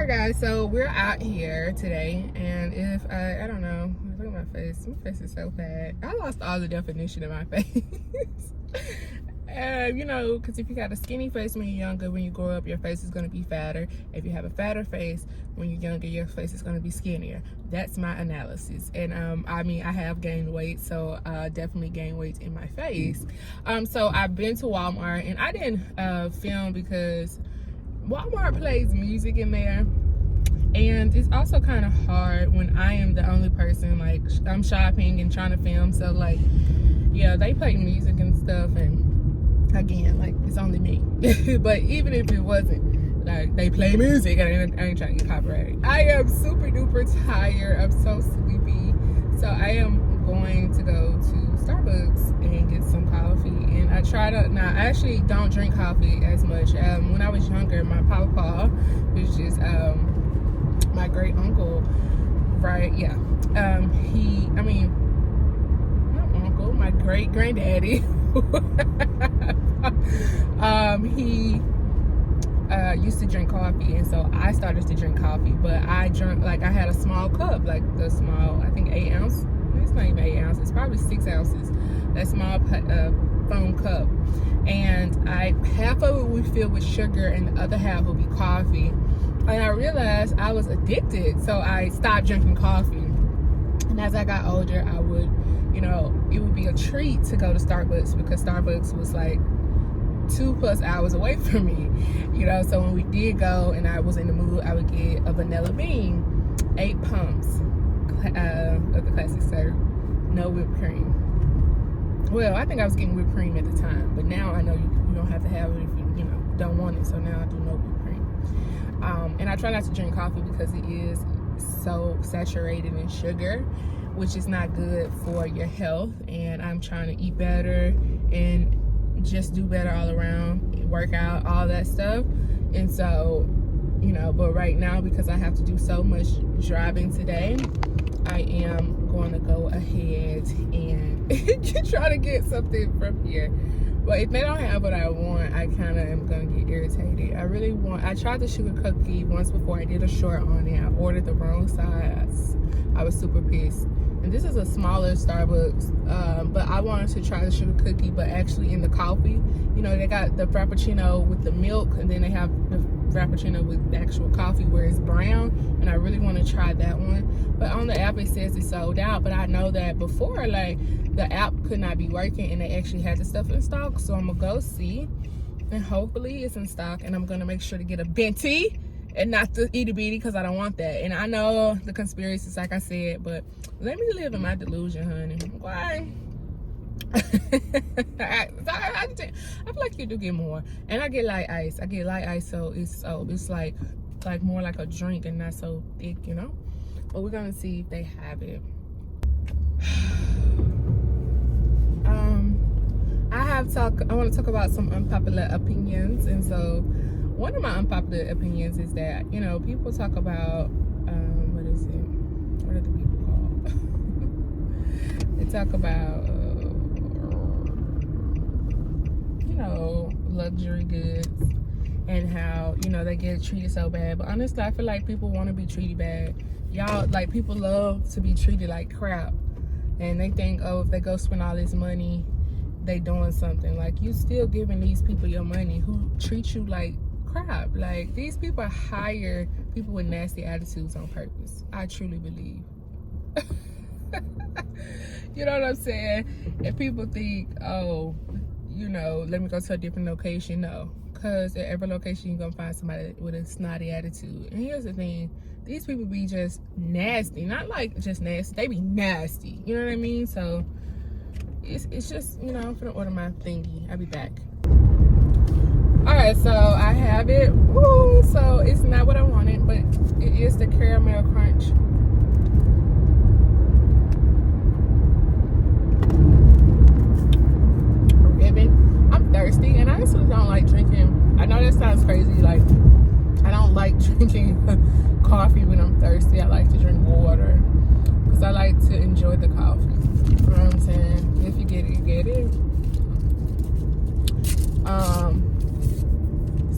Alright guys, so we're out here today, and if I don't know, look at my face is so bad. I lost all the definition of my face. You know, because if you got a skinny face when you're younger, when you grow up your face is going to be fatter. If you have a fatter face when you're younger, your face is going to be skinnier. That's my analysis. And I mean, I have gained weight, so definitely gained weight in my face. So I've been to Walmart, and I didn't film because Walmart plays music in there, and it's also kind of hard when I am the only person, like, I'm shopping and trying to film. So like, yeah, they play music and stuff, and again, like, it's only me. But even if it wasn't, like, they play music, and I ain't trying to get copyrighted. I am super duper tired. I'm so sleepy, so I am going to go to Starbucks and get some coffee. And I try to, now I actually don't drink coffee as much. When I was younger, my papa, which is my great uncle, right? Yeah. Not uncle, my great granddaddy. He used to drink coffee, and so I started to drink coffee. But I drank, like, I had a small cup, like the small, I think 8 ounce. It's not even 8 ounces, it's probably 6 ounces. That small foam cup, and half of it would fill with sugar, and the other half would be coffee. And I realized I was addicted, so I stopped drinking coffee. And as I got older, I would, you know, it would be a treat to go to Starbucks, because Starbucks was like 2+ hours away from me, you know. So when we did go and I was in the mood, I would get a vanilla bean, 8 pumps of the classic serve, no whipped cream. Well, I think I was getting whipped cream at the time, but now I know you don't have to have it if you don't want it. So now I do no whipped cream. And I try not to drink coffee because it is so saturated in sugar, which is not good for your health. And I'm trying to eat better and just do better all around, work out, all that stuff. And so, you know, but right now, because I have to do so much driving today, I am going to go ahead and try to get something from here. But if they don't have what I want, I kind of am going to get irritated. I tried the sugar cookie once before. I did a short on it. I ordered the wrong size. I was super pissed. And this is a smaller Starbucks, but I wanted to try the sugar cookie, but actually in the coffee. You know, they got the Frappuccino with the milk, and then they have the Frappuccino with the actual coffee where it's brown, and I really want to try that one. But on the app it says it's sold out, but I know that before, like, the app could not be working and they actually had the stuff in stock. So I'm gonna go see, and hopefully it's in stock, and I'm gonna make sure to get a venti and not the itty bitty, because I don't want that. And I know the conspiracies, like I said, but let me live in my delusion, honey. Why? I feel like you do get more, and I get light ice. So it's like more like a drink and not so thick, you know. But we're gonna see if they have it. I want to talk about some unpopular opinions. And so one of my unpopular opinions is that, you know, people talk about what is it? What are the people called? They talk about you know, luxury goods, and how, you know, they get treated so bad. But honestly, I feel like people want to be treated bad. Y'all, like, people love to be treated like crap, and they think, oh, if they go spend all this money, they doing something. Like, you still giving these people your money who treat you like crap. Like, these people hire people with nasty attitudes on purpose, I truly believe. You know what I'm saying? And people think, oh, you know, let me go to a different location. No, because at every location you're gonna find somebody with a snotty attitude. And here's the thing, these people be just nasty. Not like just nasty, they be nasty, you know what I mean? So it's just, you know, I'm gonna order my thingy. I'll be back. All right, so I have it. Woo! So it's not what I wanted, but it is the caramel crunch. I'm thirsty, and I actually don't like drinking. I know that sounds crazy, like, I don't like drinking coffee when I'm thirsty. I like to drink water because I like to enjoy the coffee. You know what I'm saying? If you get it, you get it.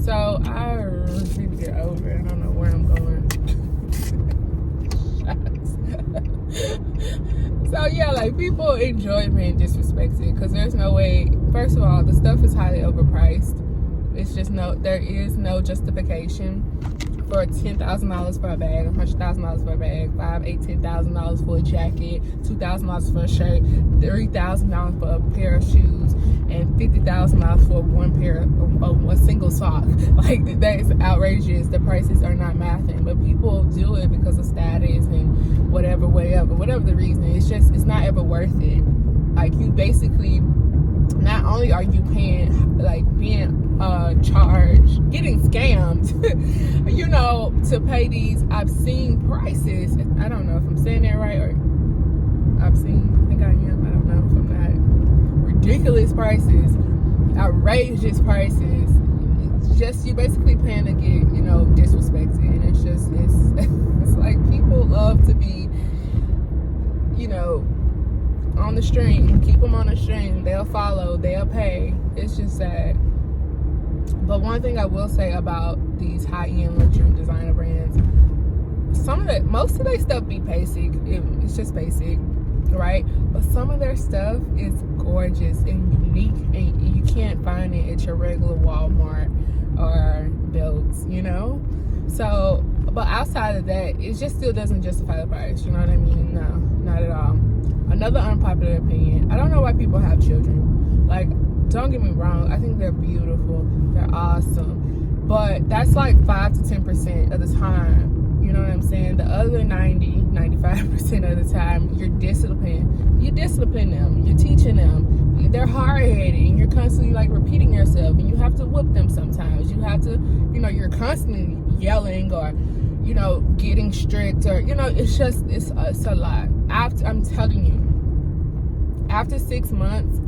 So I need to get over it. I don't know where I'm going. So yeah, like, people enjoy being disrespected because there's no way. First of all, the stuff is highly overpriced. It's just there is no justification for $10,000 for a bag, $100,000 for a bag, $10,000 for a jacket, $2,000 for a shirt, $3,000 for a pair of shoes, and $50,000 for one pair of a single sock. Like, that is outrageous. The prices are not mathing, but people do it because of status and whatever the reason. It's not ever worth it. Like, you basically, not only are you paying, like, being charged, getting scammed, you know, to pay these obscene prices. I don't know if I'm saying that right, or obscene. I think I am. I don't know if I'm not. Ridiculous prices, outrageous prices. It's just, you basically paying to get, you know, disrespected. And it's just, it's like, people love to be, you know, on the string. Keep them on the string. They'll follow. They'll pay. It's just sad. But one thing I will say about these high-end luxury designer brands, most of their stuff be basic. It's just basic, right? But some of their stuff is gorgeous and unique, and you can't find it at your regular Walmart or Belts, you know? So, but outside of that, it just still doesn't justify the price, you know what I mean? No, not at all. Another unpopular opinion, I don't know why people have children. Like, don't get me wrong, I think they're beautiful, they're awesome, but that's like 5 to 10% of the time, you know what I'm saying? The other 95% of the time, you're disciplining them, you're teaching them, they're hard-headed, and you're constantly, like, repeating yourself, and you have to whoop them sometimes, you have to, you know, you're constantly yelling, or, you know, getting strict, or, you know, it's a lot. I'm telling you, after 6 months,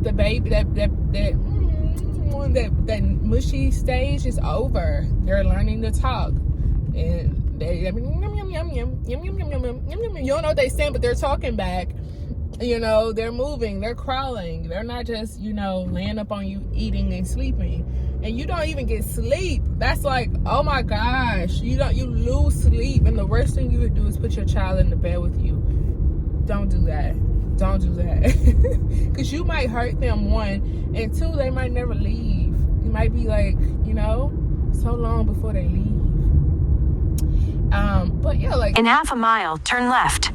the baby, that mushy stage is over. They're learning to talk, and they you don't know what they saying, but they're talking back. You know, they're moving, they're crawling. They're not just, you know, laying up on you, eating and sleeping. And you don't even get sleep. That's like, oh my gosh, you lose sleep, and the worst thing you would do is put your child in the bed with you. Don't do that. Don't do that. Because you might hurt them, one, and two, they might never leave. It might be like, you know, so long before they leave. But yeah, like, in half a mile, turn left.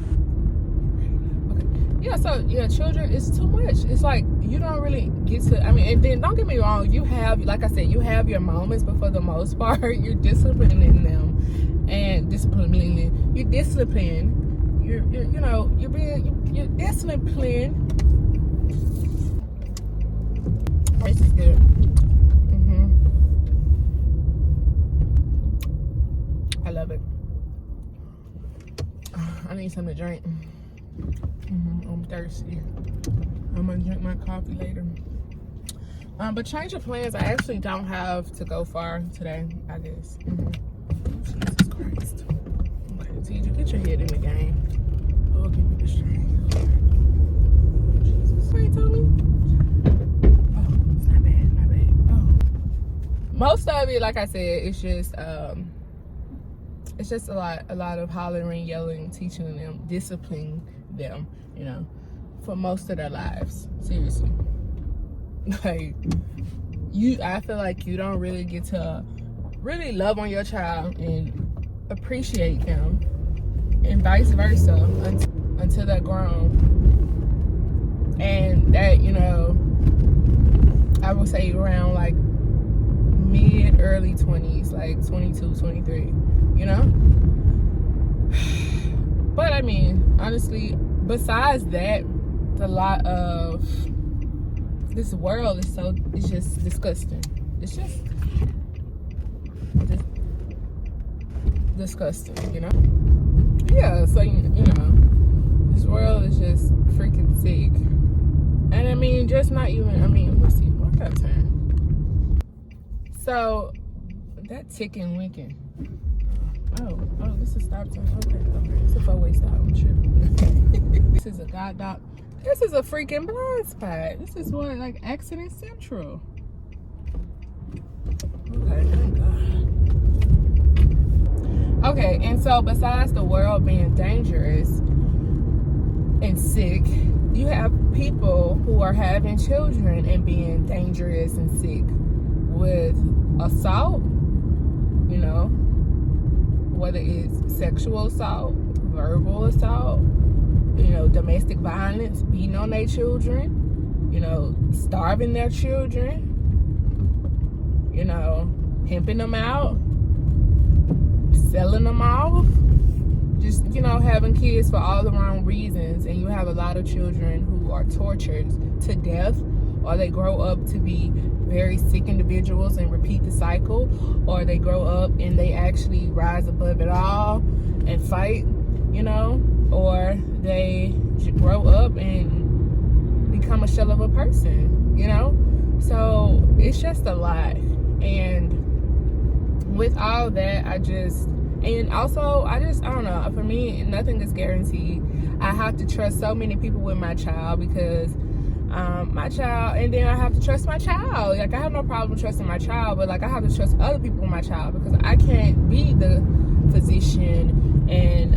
Okay. Yeah, so yeah, children, it's too much. It's like, you don't really get to, I mean, and then don't get me wrong, you have, like I said, you have your moments, but for the most part, you're disciplining them, and you're disciplined. You're disciplined. This is good. I love it. I need something to drink. I'm thirsty. I'm gonna drink my coffee later. But change of plans. I actually don't have to go far today, I guess. Jesus Christ. Okay, TJ, get your head in the game. Oh, give me the strength. Jesus, you told me? Oh, it's not bad, not bad. Oh. Most of it, like I said, it's just a lot of hollering, yelling, teaching them, disciplining them, you know, for most of their lives. Seriously. Like, I feel like you don't really get to really love on your child and appreciate them, and vice versa, until they're grown. And that, you know, I would say around like early 20s, like 22, 23, you know? But I mean, honestly, besides that, a lot of this world is it's just disgusting. It's just disgusting, you know? Yeah, so, you know, this world is just freaking sick. And I mean, just not even, I mean, let's see, what got time? So, that ticking winking. Oh, this is stop sign. Okay. It's a four-way stop. I'm tripping. This is a god dog. This is a freaking blind spot. This is what, like, accident central. Okay, thank God. Okay, and so besides the world being dangerous, and sick. You have people who are having children and being dangerous and sick with assault, you know, whether it's sexual assault, verbal assault, you know, domestic violence, beating on their children, you know, starving their children, you know, pimping them out, selling them off, just, you know, having kids for all the wrong reasons. And you have a lot of children who are tortured to death, or they grow up to be very sick individuals and repeat the cycle, or they grow up and they actually rise above it all and fight, you know, or they grow up and become a shell of a person, you know. So it's just a lot. And with all that, I don't know, for me, nothing is guaranteed. I have to trust so many people with my child, because my child, and then I have to trust my child. Like, I have no problem trusting my child, but like, I have to trust other people with my child, because I can't be the physician and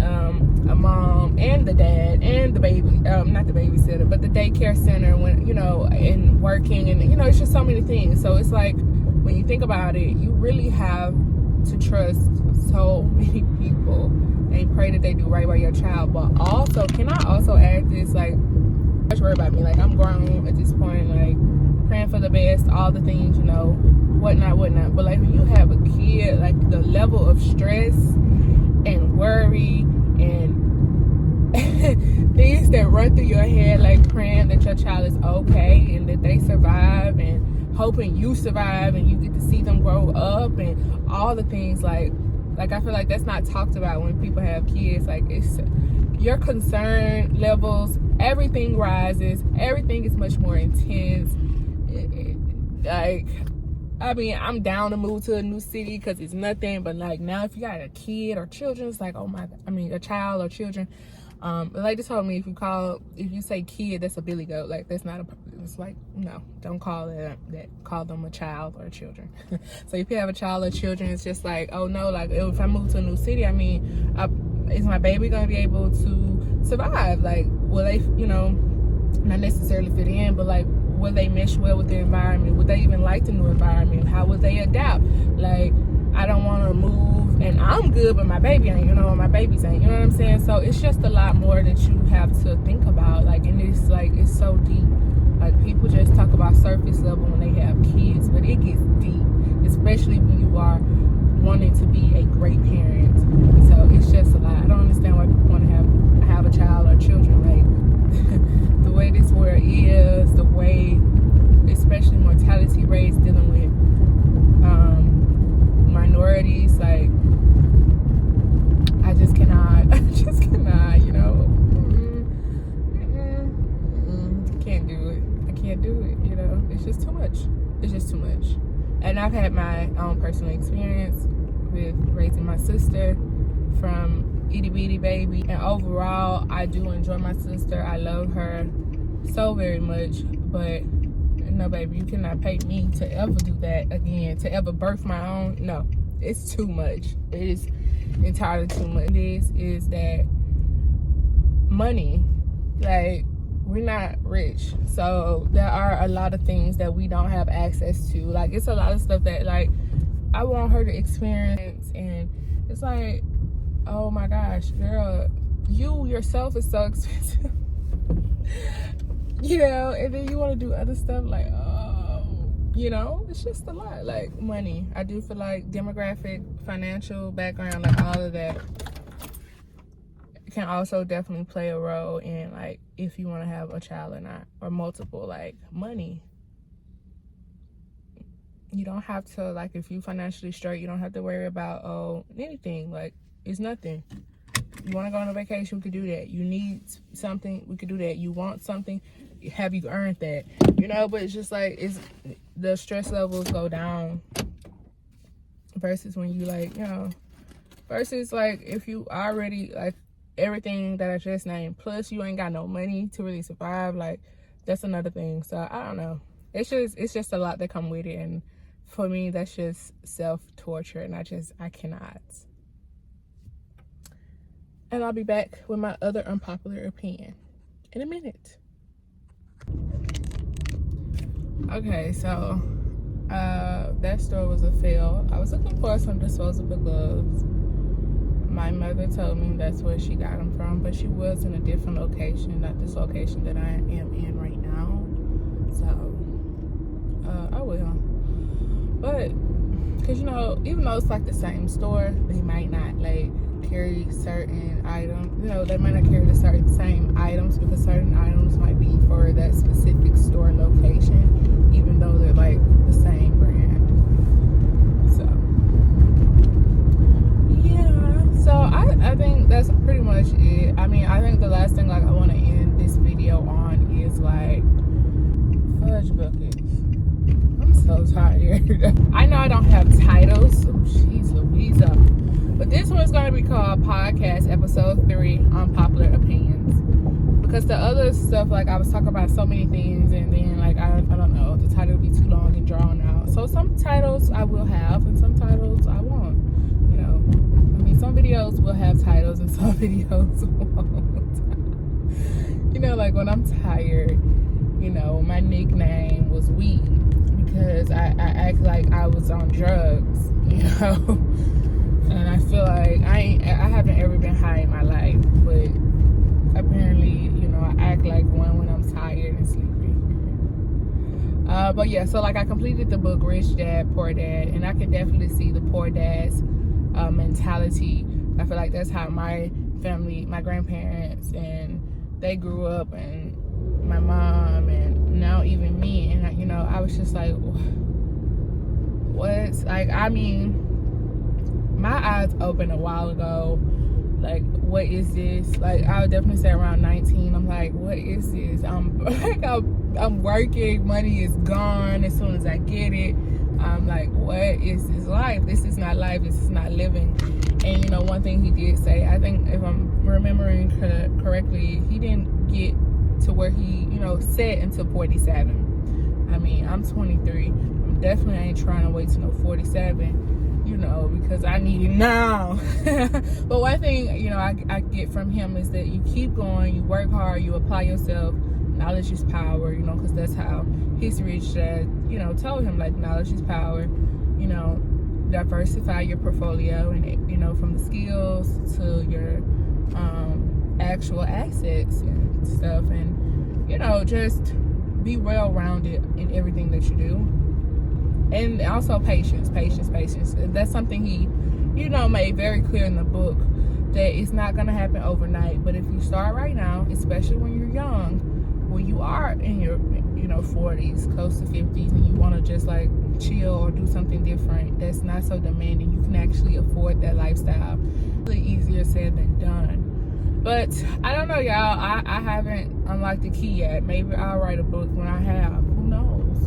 a mom and the dad and the baby, not the babysitter, but the daycare center, when, you know, and working, and, you know, it's just so many things. So it's like, when you think about it, you really have to trust so many people and pray that they do right by your child. But also, can I also add this, like, don't worry about me, like, I'm grown at this point, like, praying for the best, all the things, you know, whatnot. But like, when you have a kid, like, the level of stress and worry and things that run through your head, like praying that your child is okay and that they survive, and hoping you survive and you get to see them grow up, and all the things, like I feel like that's not talked about when people have kids. Like, it's your concern levels, everything rises, everything is much more intense. Like, I mean, I'm down to move to a new city because it's nothing, but like, now if you got a kid or children, it's like, oh my, I mean, a child or children. Like, they told me, if you say kid, that's a billy goat. Like, that's not it's like, no, don't call it that. Call them a child or children. So if you have a child or children, it's just like, oh no, like, if I move to a new city, I mean, is my baby gonna be able to survive? Like, will they, you know, not necessarily fit in, but like, will they mesh well with the environment? Would they even like the new environment? How would they adapt? Like, I don't want to move and I'm good, but my baby ain't, you know, my babies ain't, you know what I'm saying? So it's just a lot more that you have to think about. Like, and it's like, it's so deep. Like, people just talk about surface level when they have kids, but it gets deep, especially when you are wanting to be a great parent. So it's just a lot. I don't understand why people want to have a child or children. Like, the way this world is, the way, especially mortality rates, dealing with minorities, like, I just cannot, you know, can't do it. I can't do it, you know. It's just too much. And I've had my own personal experience with raising my sister from itty bitty baby, and overall, I do enjoy my sister. I love her so very much, but no, baby, you cannot pay me to ever do that again, to ever birth my own. No, it's too much. It is entirely too much. This is that money, like, we're not rich, so there are a lot of things that we don't have access to. Like, it's a lot of stuff that, like, I want her to experience, and it's like, oh my gosh, girl, you yourself is so expensive. You know, and then you want to do other stuff, like, oh, you know, it's just a lot. Like, money, I do feel like demographic, financial background, like, all of that can also definitely play a role in, like, if you want to have a child or not, or multiple. Like, money, you don't have to, like, if you financially straight, you don't have to worry about anything. Like, it's nothing. You want to go on a vacation, we could do that. You need something, we could do that. You want something, have you earned that? You know, but it's just like, the stress levels go down versus when you, like, you know, versus like, if you already, like, everything that I just named, plus you ain't got no money to really survive, like, that's another thing. So I don't know, it's just a lot that come with it, and for me, that's just self-torture, and I cannot. And I'll be back with my other unpopular opinion. in a minute. Okay, so that store was a fail. I was looking for some disposable gloves. My mother told me that's where she got them from, but she was in a different location, not this location that I am in right now. So, I will. But, because, you know, even though it's like the same store, they might not, like, carry certain items. You know, they might not carry the same items because certain items might be for that specific store location, even though they're, like, the same brand. So, yeah. So, I think that's pretty much it. I mean, I think the last thing, like, I want to end this video on is, like, fudge buckets. I'm so tired. I know I don't have titles. Oh, jeez Louisa. But this one's going to be called PodCast Episode 3, Unpopular Opinions. Because the other stuff, like, I was talking about so many things, and then, like, I don't know, the title would be too long and drawn out. So some titles I will have, and some titles I won't. You know, I mean, some videos will have titles, and some videos won't. You know, like, when I'm tired, you know, my nickname was Weed. Because I act like I was on drugs, you know. And I feel like I haven't ever been high in my life, but apparently, you know, I act like one when I'm tired and sleepy. But yeah, so like I completed the book Rich Dad, Poor Dad, and I can definitely see the poor dad's mentality. I feel like that's how my family, my grandparents, and they grew up, and my mom, and now even me, and you know, I was just like, what's like, I mean, my eyes opened a while ago. Like, what is this? Like, I would definitely say around 19. I'm like, what is this? I'm working, money is gone as soon as I get it. I'm like, what is this life? This is not life. This is not living. And you know, one thing he did say, I think if I'm remembering correctly, he didn't get to where he, you know, said until 47. I mean, I'm 23. I'm definitely ain't trying to wait till no 47, you know, because I need it now. But one thing, you know, I get from him is that you keep going, you work hard, you apply yourself. Knowledge is power, you know, because that's how his rich dad, you know, told him, like, knowledge is power. You know, diversify your portfolio, and, you know, from the skills to your actual assets and stuff, and, you know, just be well-rounded in everything that you do. And also patience. That's something he, you know, made very clear in the book, that it's not going to happen overnight. But if you start right now, especially when you're young, when you are in your, you know, 40s, close to 50s, and you want to just like chill or do something different that's not so demanding, you can actually afford that lifestyle. Really easier said than done. But I don't know, y'all. I haven't unlocked the key yet. Maybe I'll write a book when I have. Who knows?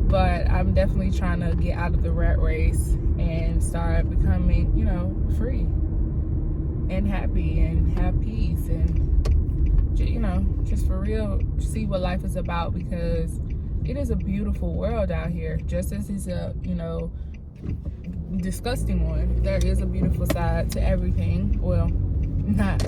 But I'm definitely trying to get out of the rat race and start becoming, you know, free and happy and have peace, and, you know, just for real, see what life is about, because it is a beautiful world out here. Just as it's a, you know, disgusting one, there is a beautiful side to everything. Well, not,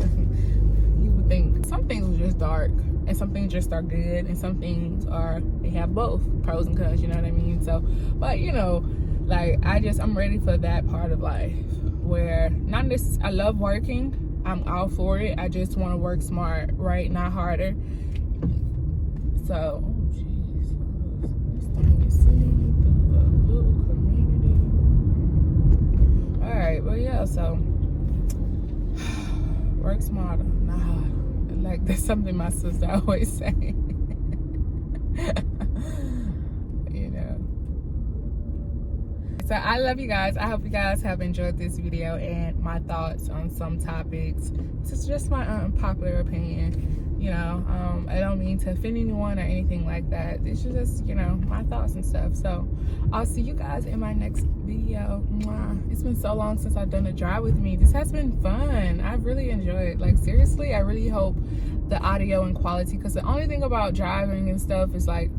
you would think some things are just dark, and some things just are good, and some things are, they have both pros and cons, you know what I mean? So, but, you know, like, I'm ready for that part of life where not this, I love working, I'm all for it, I just want to work smart, right, not harder. So, oh jeez, this thing is singing through a little community. All right, well, yeah, so work smarter, not harder. Like, that's something my sister always say. You know. So I love you guys. I hope you guys have enjoyed this video and my thoughts on some topics. This is just my unpopular opinion. You know, I don't mean to offend anyone or anything like that. It's just, you know, my thoughts and stuff. So I'll see you guys in my next video. Mwah. It's been so long since I've done a drive with me. This has been fun. I've really enjoyed it. Like, seriously, I really hope the audio and quality, because the only thing about driving and stuff is like,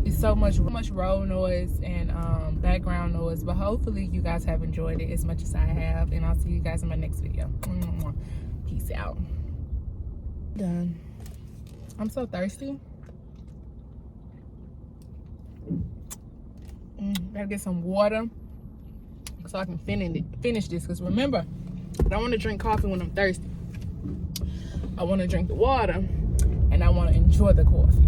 it's so much road noise and background noise. But hopefully you guys have enjoyed it as much as I have, and I'll see you guys in my next video. Peace out. Done. I'm so thirsty. Gotta get some water so I can finish this. Because remember, I don't want to drink coffee when I'm thirsty. I want to drink the water and I want to enjoy the coffee.